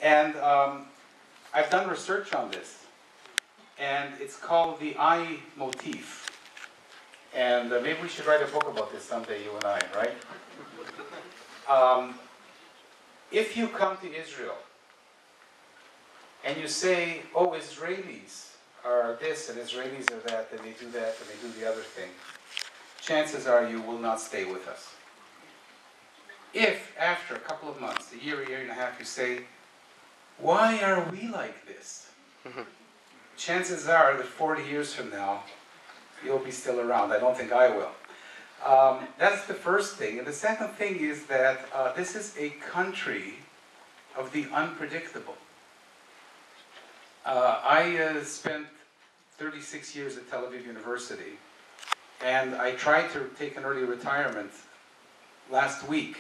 And I've done research on this, and it's called the I motif. And maybe we should write a book about this someday, you and I, right? If you come to Israel and you say, oh, Israelis are this and Israelis are that, and they do that and they do the other thing, chances are you will not stay with us. If after a couple of months, a year and a half, you say, why are we like this? Chances are that 40 years from now, you'll be still around. I don't think I will. That's the first thing. And the second thing is that this is a country of the unpredictable. I spent 36 years at Tel Aviv University, and I tried to take an early retirement last week,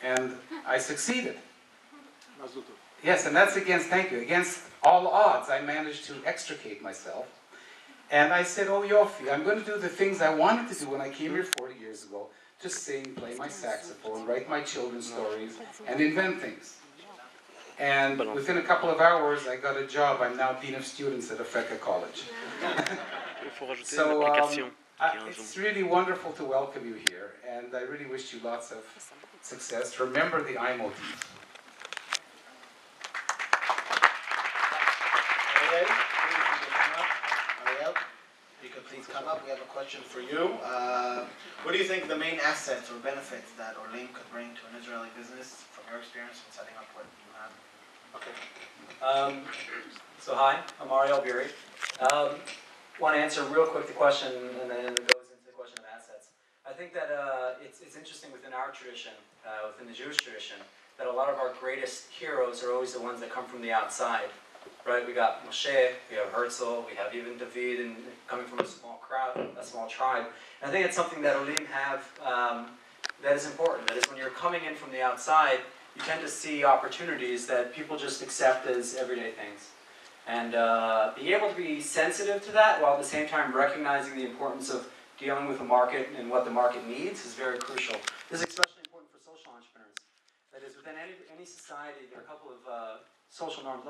and I succeeded. Yes, and that's against all odds. I managed to extricate myself. And I said, oh, Yofi, I'm going to do the things I wanted to do when I came here 40 years ago. To sing, play my saxophone, write my children's stories, and invent things. And within a couple of hours, I got a job. I'm now Dean of Students at Afeka College. So it's really wonderful to welcome you here. And I really wish you lots of success. Remember the I motif. Ariel, you could please come up. We have a question for you. What do you think the main assets or benefits that Orlim could bring to an Israeli business from your experience in setting up what you have? Okay. So hi, I'm Ariel Beeri. Want to answer real quick the question, and then it goes into the question of assets. I think that it's interesting within our tradition, within the Jewish tradition, that a lot of our greatest heroes are always the ones that come from the outside. Right, we got Moshe, we have Herzl, we have even David, and coming from a small crowd, a small tribe. And I think it's something that Olim have that is important. That is, when you're coming in from the outside, you tend to see opportunities that people just accept as everyday things. And being able to be sensitive to that, while at the same time recognizing the importance of dealing with the market and what the market needs, is very crucial. This is especially important for social entrepreneurs. That is, within any society, there are a couple of social norms.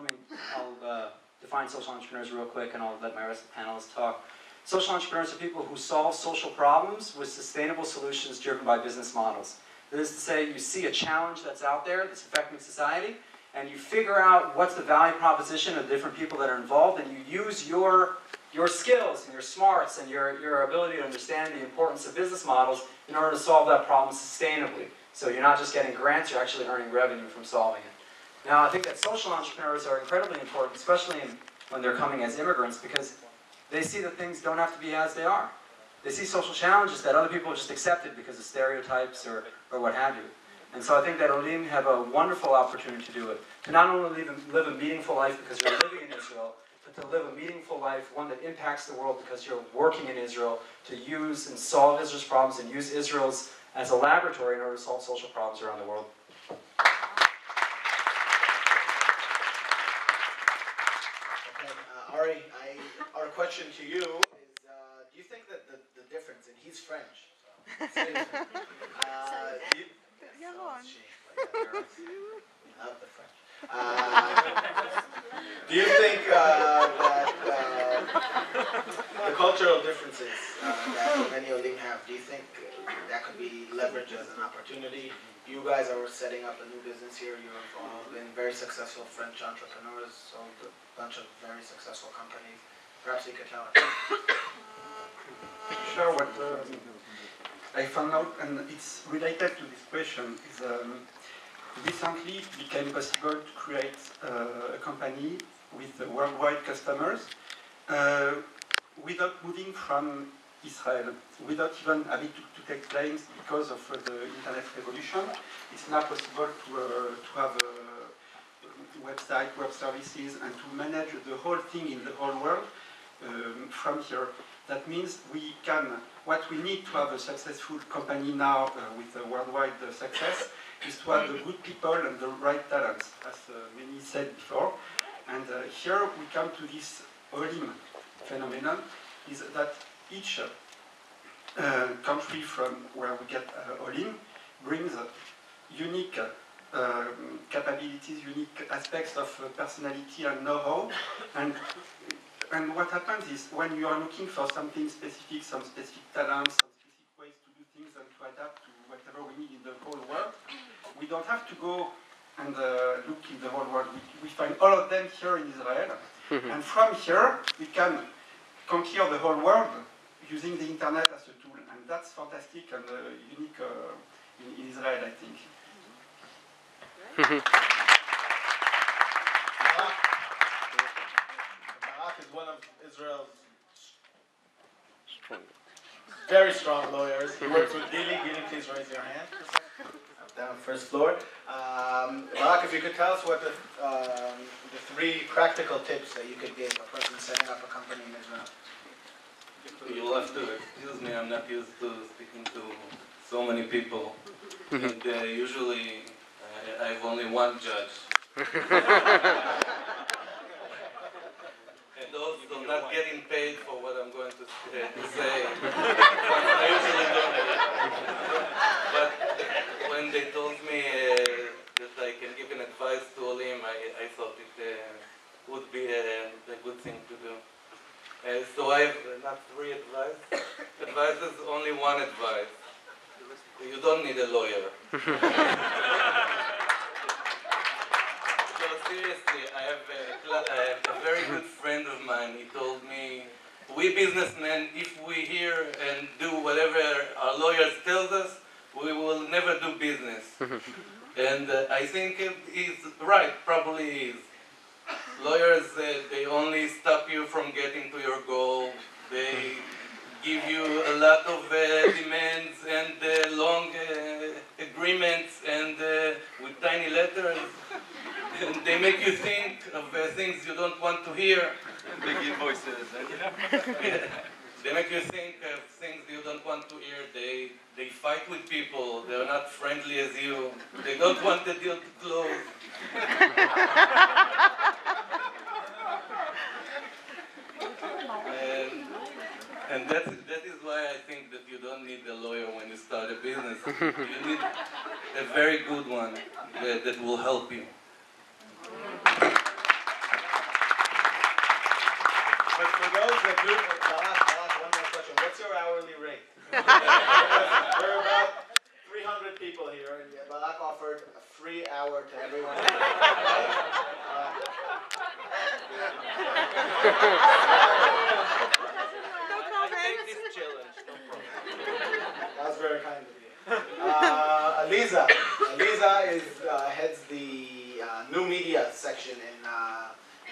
I'll define social entrepreneurs real quick, and I'll let my rest of the panelists talk. Social entrepreneurs are people who solve social problems with sustainable solutions driven by business models. That is to say, you see a challenge that's out there that's affecting society, and you figure out what's the value proposition of the different people that are involved, and you use your skills and your smarts and your ability to understand the importance of business models in order to solve that problem sustainably. So you're not just getting grants, you're actually earning revenue from solving it. Now, I think that social entrepreneurs are incredibly important, especially when they're coming as immigrants, because they see that things don't have to be as they are. They see social challenges that other people just accepted because of stereotypes or what have you. And so I think that Olim have a wonderful opportunity to do it. To not only live a meaningful life because you're living in Israel, but to live a meaningful life, one that impacts the world because you're working in Israel, to use and solve Israel's problems and use Israel's as a laboratory in order to solve social problems around the world. Ari, our question to you is, do you think that the difference, and he's French, so Yaron. We love the French. Do you think that the cultural differences that many Olim have, do you think that could be leveraged as an opportunity? You guys are setting up a new business here. You've all been very successful French entrepreneurs, sold a bunch of very successful companies. Perhaps you could tell us. Sure. What I found out, and it's related to this question, is recently it became possible to create a company with worldwide customers without moving from Israel, without even having to take planes because of the internet revolution. It's now possible to have a website, web services, and to manage the whole thing in the whole world from here. That means we can, what we need to have a successful company now with a worldwide success is to have the good people and the right talents, as many said before. And here we come to this Olim phenomenon, is that each country from where we get Olim brings unique capabilities, unique aspects of personality and know-how. And what happens is when you are looking for something specific, some specific talents, some specific ways to do things and to adapt to whatever we need in the whole world, we don't have to go and look in the whole world. We find all of them here in Israel. And from here, we can conquer the whole world using the internet as a tool. And that's fantastic and unique in Israel, I think. Barak is one of Israel's very strong lawyers. He works with Beeri. Beeri, please raise your hand. Down first floor. Barak, if you could tell us what the 3 practical tips that you could give a person setting up a company in Israel. You'll have to excuse me, I'm not used to speaking to so many people. And usually I have only one judge. And also not getting paid for what I'm going to say. I usually don't. But when they told me that I can give an advice to Olim, I thought it would be a good thing to do. So I have not 3 advices, only one advice. You don't need a lawyer. So seriously, I have a very good friend of mine. He told me, we businessmen, if we hear and do whatever our lawyers tells us, we will never do business. And I think he's right, probably is. Lawyers, they only stop you from getting to your goal. They give you a lot of demands and long agreements and with tiny letters. And they make you think of things you don't want to hear. Big invoices, Yeah. They make you think of things you don't want to hear. They fight with people. They're not friendly as you. They don't want the deal to close. And that is why I think that you don't need a lawyer when you start a business. You need a very good one that will help you. But for those that do, Barak, one more question. What's your hourly rate? We're about 300 people here, and Barak offered a free hour to everyone. That was very kind of you. Aliza heads the new media section in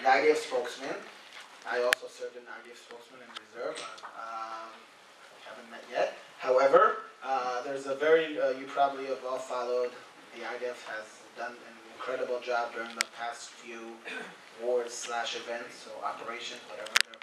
the IDF spokesman. I also served in IDF spokesman in reserve. Haven't met yet. However, there's a very, you probably have all followed, the IDF has done an incredible job during the past few wars/events, or operations, whatever they're